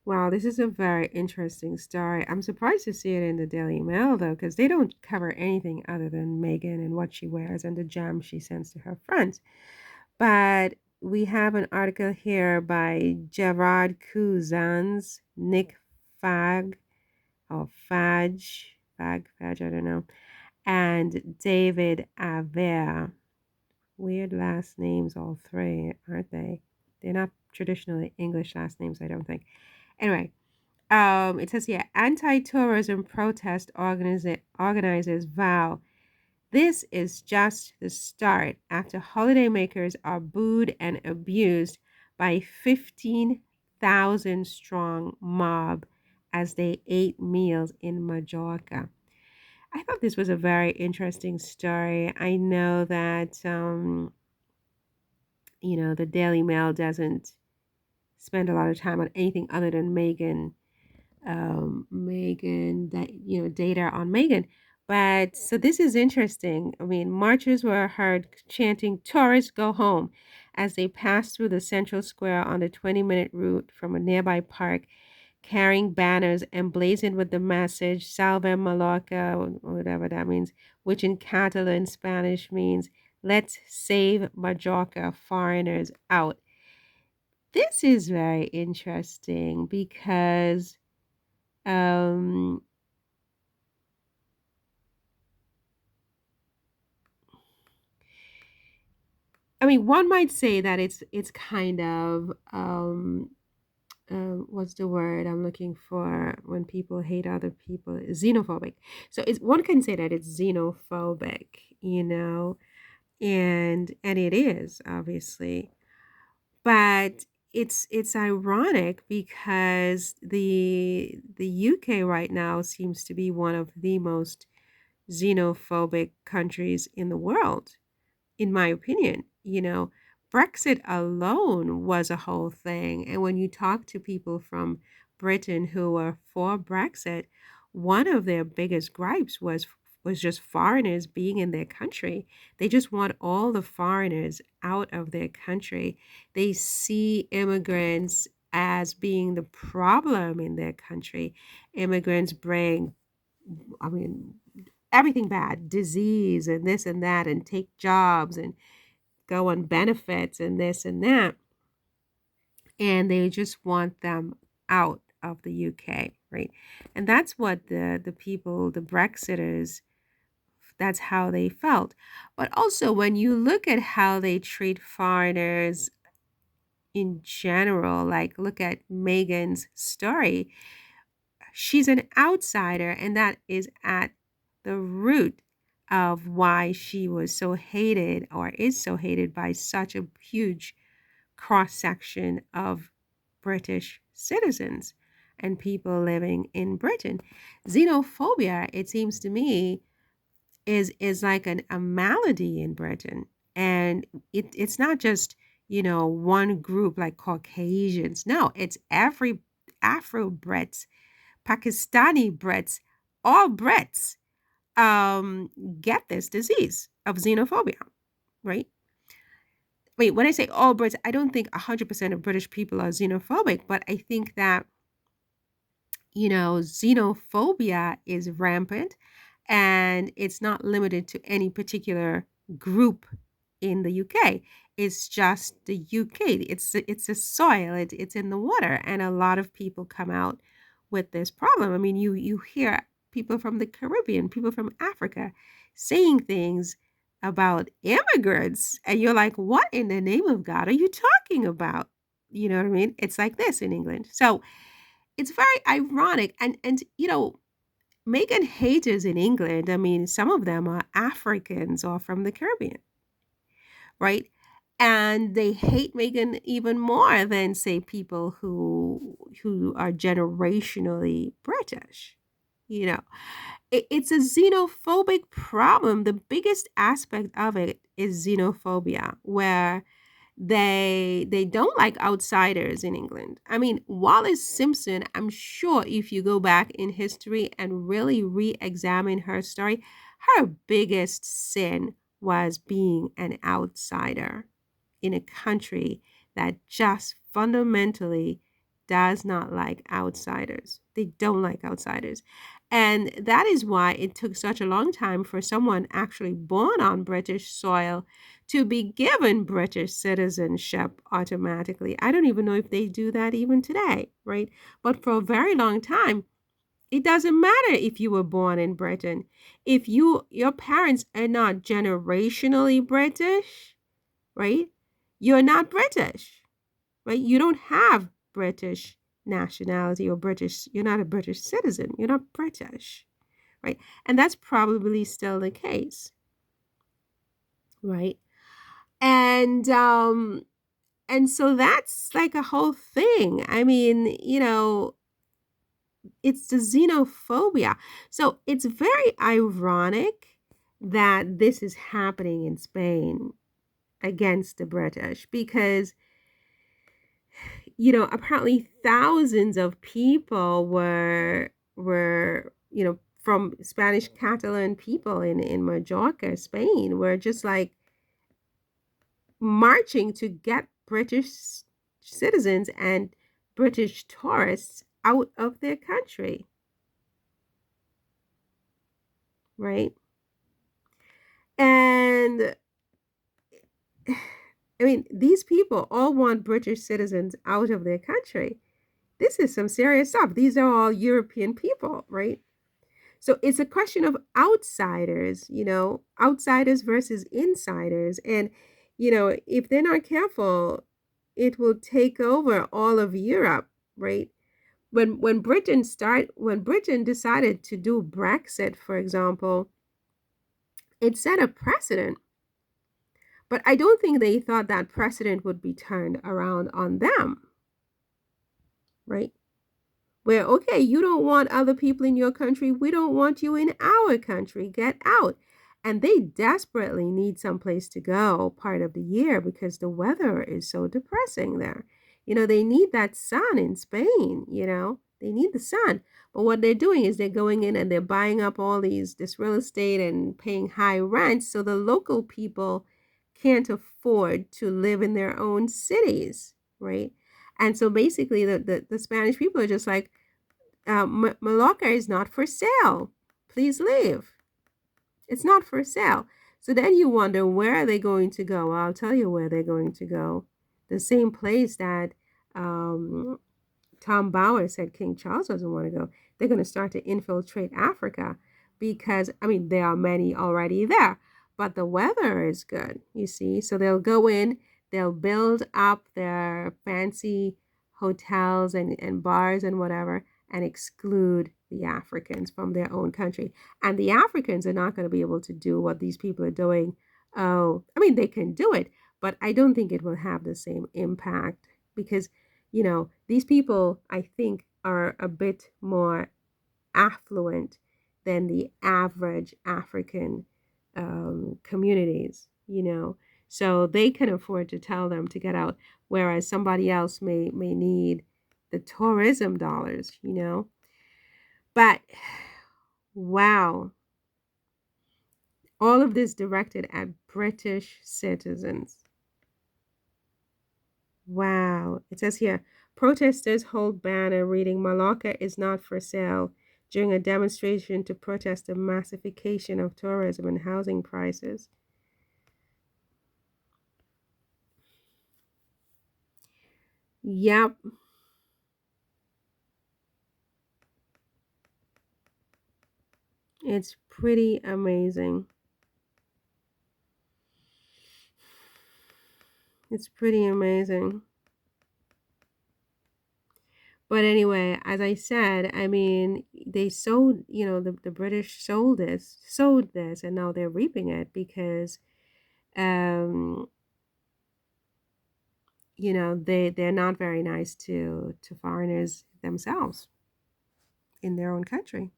Wow, this is a very interesting story. I'm surprised to see it in the Daily Mail, though, because they don't cover anything other than Meghan and what she wears and the jam she sends to her friends. But we have an article here by Gerard Cousins, Nick Fag, or Fag, I don't know, and David Aver. Weird last names, all three, aren't they? They're not traditionally English last names, I don't think. Anyway, it says here anti-tourism protest organizers vow this is just the start after holidaymakers are booed and abused by 15,000 strong mob as they ate meals in Majorca. I thought this was a very interesting story. I know that the Daily Mail doesn't spend a lot of time on anything other than Meghan, that data on Meghan. But so this is interesting. I mean, marchers were heard chanting "Tourists go home" as they passed through the central square on the 20-minute route from a nearby park, carrying banners emblazoned with the message "Salve Mallorca," or whatever that means, which in Catalan Spanish means "Let's save Majorca, foreigners out." This is very interesting because um, I mean, one might say that it's kind of what's the word I'm looking for when people hate other people? Xenophobic. So it's one can say that it's xenophobic, and it is obviously, but it's ironic because the UK right now seems to be one of the most xenophobic countries in the world, in my opinion. Brexit alone was a whole thing. And when you talk to people from Britain who were for Brexit, one of their biggest gripes was just foreigners being in their country. They just want all the foreigners out of their country. They see immigrants as being the problem in their country. Immigrants bring, I mean, everything bad, disease and this and that, and take jobs and go on benefits and this and that. And they just want them out of the UK, right? And that's what the people, the Brexiters, that's how they felt. But also, when you look at how they treat foreigners in general, like look at Meghan's story, she's an outsider, and that is at the root of why she was so hated, or is so hated, by such a huge cross section of British citizens and people living in Britain. Xenophobia, it seems to me, is like a malady in Britain, and it's not just one group like Caucasians. No, it's every Afro Brits, Pakistani Brits, all Brits um, get this disease of xenophobia, right? Wait, when I say all Brits, I don't think 100% of British people are xenophobic, but I think that, xenophobia is rampant, and it's not limited to any particular group in the UK. It's just the UK. It's a soil. It's in the water, and a lot of people come out with this problem. I mean, you hear people from the Caribbean, people from Africa, saying things about immigrants, and you're like, "What in the name of God are you talking about?" You know what I mean? It's like this in England. So it's very ironic, and Meghan haters in England, I mean, some of them are Africans or from the Caribbean, right? And they hate Meghan even more than, say, people who are generationally British. You know, it's a xenophobic problem. The biggest aspect of it is xenophobia, where they don't like outsiders in England. I mean, Wallis Simpson, I'm sure if you go back in history and really re-examine her story, her biggest sin was being an outsider in a country that just fundamentally does not like outsiders. They don't like outsiders. And that is why it took such a long time for someone actually born on British soil to be given British citizenship automatically. I don't even know if they do that even today, right? But for a very long time, it doesn't matter if you were born in Britain. If your parents are not generationally British, right? You're not British, right? You don't have British nationality or British, you're not a British citizen. You're not British, right? And that's probably still the case, right? And and so that's like a whole thing. I mean, it's the xenophobia. So it's very ironic that this is happening in Spain against the British because, apparently thousands of people were, from Spanish Catalan people in Majorca, Spain, were just like marching to get British citizens and British tourists out of their country, right? And I mean, these people all want British citizens out of their country. This is some serious stuff. These are all European people, right? So it's a question of outsiders, outsiders versus insiders. And, if they're not careful, it will take over all of Europe, right? When Britain decided to do Brexit, for example, it set a precedent. But I don't think they thought that precedent would be turned around on them, right? Where, okay, you don't want other people in your country, we don't want you in our country, get out. And they desperately need someplace to go part of the year because the weather is so depressing there. They need that sun in Spain, they need the sun. But what they're doing is they're going in and they're buying up all this real estate and paying high rents so the local people can't afford to live in their own cities, right? And so basically the Spanish people are just like, Mallorca is not for sale. Please leave. It's not for sale. So then you wonder, where are they going to go? Well, I'll tell you where they're going to go. The same place that um, Tom Bauer said King Charles doesn't want to go. They're going to start to infiltrate Africa because, I mean, there are many already there, but the weather is good, you see. So they'll go in, they'll build up their fancy hotels and bars and whatever, and exclude the Africans from their own country. And the Africans are not going to be able to do what these people are doing. Oh, I mean, they can do it, but I don't think it will have the same impact because these people, I think, are a bit more affluent than the average African communities. So they can afford to tell them to get out, whereas somebody else may need the tourism dollars. But wow, all of this directed at British citizens. Wow. It says here, protesters hold banner reading Mallorca is not for sale during a demonstration to protest the massification of tourism and housing prices. Yep, it's pretty amazing. It's pretty amazing. But anyway, as I said, I mean, they sold, the British sowed this, and now they're reaping it because um, they're not very nice to foreigners themselves in their own country.